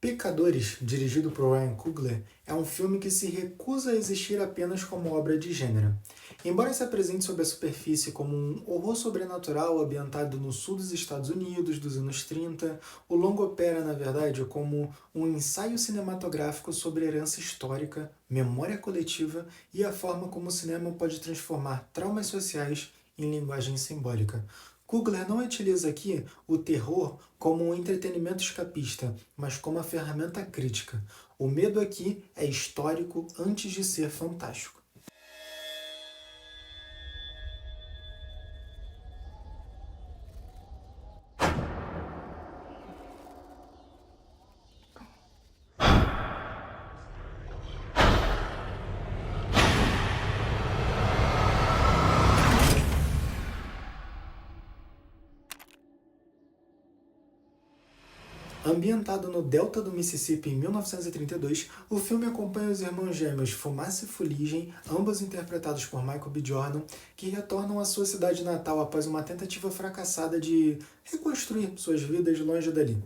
Pecadores, dirigido por Ryan Coogler, é um filme que se recusa a existir apenas como obra de gênero. Embora se apresente sob a superfície como um horror sobrenatural ambientado no sul dos Estados Unidos dos anos 30, o longa opera, na verdade, como um ensaio cinematográfico sobre herança histórica, memória coletiva e a forma como o cinema pode transformar traumas sociais em linguagem simbólica. Coogler não utiliza aqui o terror como um entretenimento escapista, mas como uma ferramenta crítica. O medo aqui é histórico antes de ser fantástico. Ambientado no delta do Mississippi em 1932, o filme acompanha os irmãos gêmeos Fumaça e Fuligem, ambos interpretados por Michael B. Jordan, que retornam à sua cidade natal após uma tentativa fracassada de reconstruir suas vidas longe dali.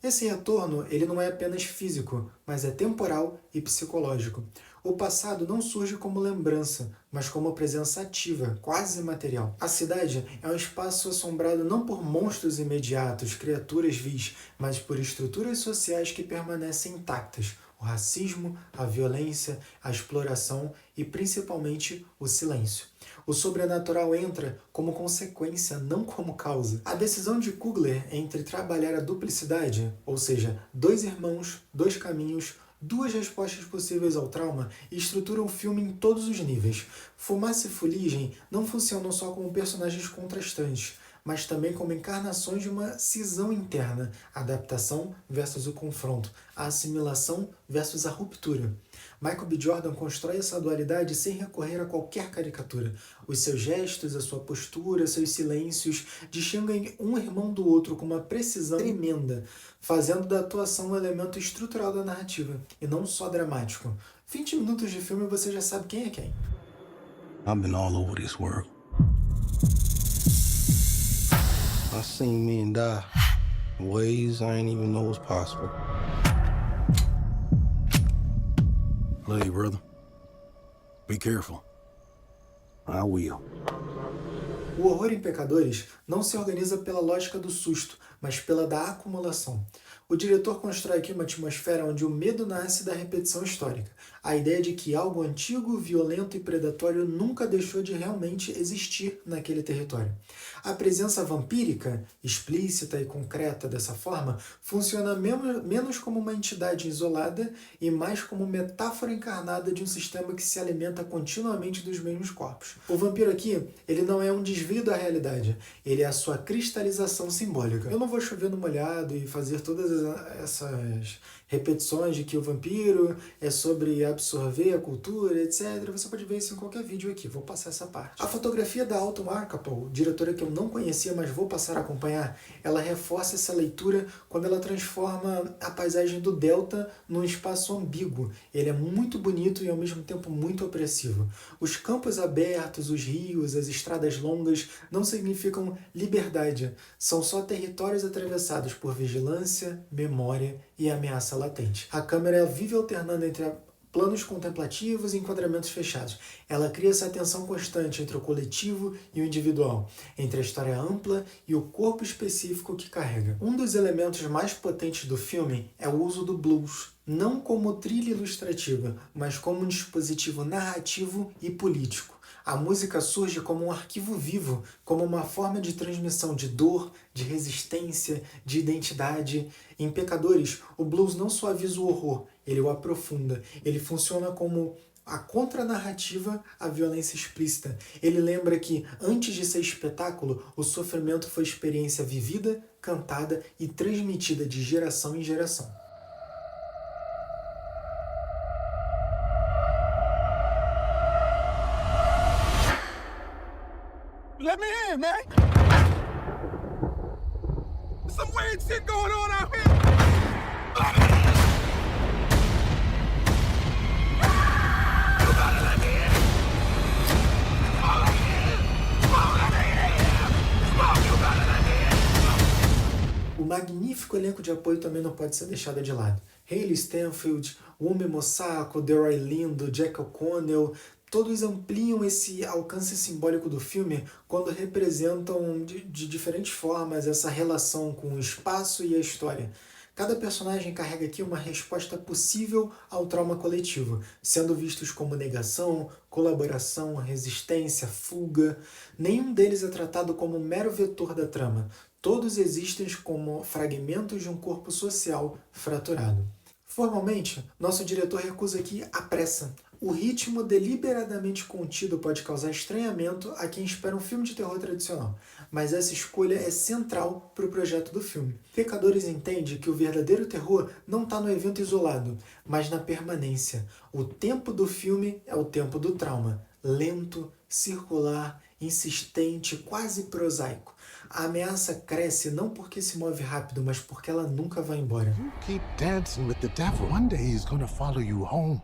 Esse retorno ele não é apenas físico, mas é temporal e psicológico. O passado não surge como lembrança, mas como presença ativa, quase material. A cidade é um espaço assombrado não por monstros imediatos, criaturas vis, mas por estruturas sociais que permanecem intactas. O racismo, a violência, a exploração e, principalmente, o silêncio. O sobrenatural entra como consequência, não como causa. A decisão de Coogler entre trabalhar a duplicidade, ou seja, dois irmãos, dois caminhos, duas respostas possíveis ao trauma, estrutura o filme em todos os níveis. Fumaça e Fuligem não funcionam só como personagens contrastantes, mas também como encarnações de uma cisão interna, a adaptação versus o confronto, a assimilação versus a ruptura. Michael B. Jordan constrói essa dualidade sem recorrer a qualquer caricatura. Os seus gestos, a sua postura, seus silêncios distinguem um irmão do outro com uma precisão tremenda, fazendo da atuação um elemento estrutural da narrativa, e não só dramático. 20 minutos de filme e você já sabe quem é quem. I've been all over this world. I seen men die in ways I ain't even know was possible. Love you, brother. Be careful. I will. O horror em Pecadores não se organiza pela lógica do susto, mas pela da acumulação. O diretor constrói aqui uma atmosfera onde o medo nasce da repetição histórica. A ideia de que algo antigo, violento e predatório nunca deixou de realmente existir naquele território. A presença vampírica, explícita e concreta dessa forma, funciona menos como uma entidade isolada e mais como metáfora encarnada de um sistema que se alimenta continuamente dos mesmos corpos. O vampiro aqui, ele não é um desvio da realidade, ele é a sua cristalização simbólica. Eu não vou chover no molhado e fazer todas essas repetições de que o vampiro é sobre absorver a cultura, etc. Você pode ver isso em qualquer vídeo aqui, vou passar essa parte. A fotografia da Autumn Archipel, diretora que eu não conhecia, mas vou passar a acompanhar, ela reforça essa leitura quando ela transforma a paisagem do Delta num espaço ambíguo. Ele é muito bonito e ao mesmo tempo muito opressivo. Os campos abertos, os rios, as estradas longas não significam liberdade, são só territórios atravessados por vigilância, memória e ameaça latente. A câmera vive alternando entre planos contemplativos e enquadramentos fechados. Ela cria essa tensão constante entre o coletivo e o individual, entre a história ampla e o corpo específico que carrega. Um dos elementos mais potentes do filme é o uso do blues, não como trilha ilustrativa, mas como um dispositivo narrativo e político. A música surge como um arquivo vivo, como uma forma de transmissão de dor, de resistência, de identidade. Em Pecadores, o blues não suaviza o horror, ele o aprofunda. Ele funciona como a contranarrativa à violência explícita. Ele lembra que, antes de ser espetáculo, o sofrimento foi experiência vivida, cantada e transmitida de geração em geração. Let me in, man. There's some weird shit going on out here. You gotta let me in. Oh, let me in. Oh, let me in. Oh, you gotta let me in. O magnífico elenco de apoio também não pode ser deixado de lado. Hayley Stenfield, Wunmi Mosaku, Delroy Lindo, Jack O'Connell, todos ampliam esse alcance simbólico do filme quando representam de diferentes formas essa relação com o espaço e a história. Cada personagem carrega aqui uma resposta possível ao trauma coletivo, sendo vistos como negação, colaboração, resistência, fuga. Nenhum deles é tratado como um mero vetor da trama. Todos existem como fragmentos de um corpo social fraturado. Formalmente, nosso diretor recusa aqui a pressa. O ritmo deliberadamente contido pode causar estranhamento a quem espera um filme de terror tradicional, mas essa escolha é central para o projeto do filme. Pecadores entende que o verdadeiro terror não está no evento isolado, mas na permanência. O tempo do filme é o tempo do trauma, lento, circular, insistente, quase prosaico. A ameaça cresce não porque se move rápido, mas porque ela nunca vai embora. You keep dancing with the devil. One day he's gonna follow you home.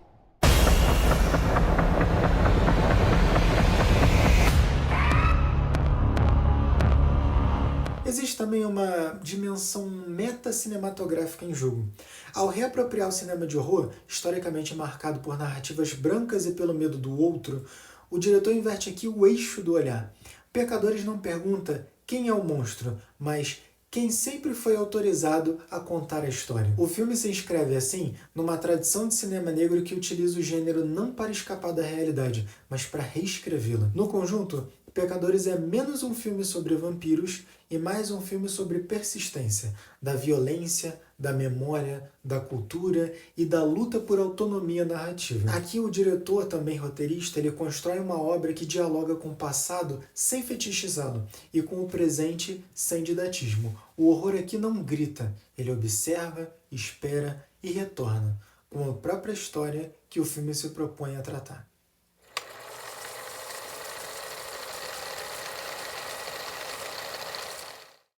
Existe também uma dimensão meta-cinematográfica em jogo. Ao reapropriar o cinema de horror, historicamente marcado por narrativas brancas e pelo medo do outro, o diretor inverte aqui o eixo do olhar. Pecadores não pergunta quem é o monstro, mas quem sempre foi autorizado a contar a história. O filme se inscreve, assim, numa tradição de cinema negro que utiliza o gênero não para escapar da realidade, mas para reescrevê-la. No conjunto, Pecadores é menos um filme sobre vampiros e mais um filme sobre persistência, da violência, da memória, da cultura e da luta por autonomia narrativa. Aqui o diretor, também roteirista, ele constrói uma obra que dialoga com o passado sem fetichizá-lo e com o presente sem didatismo. O horror aqui não grita, ele observa, espera e retorna, com a própria história que o filme se propõe a tratar.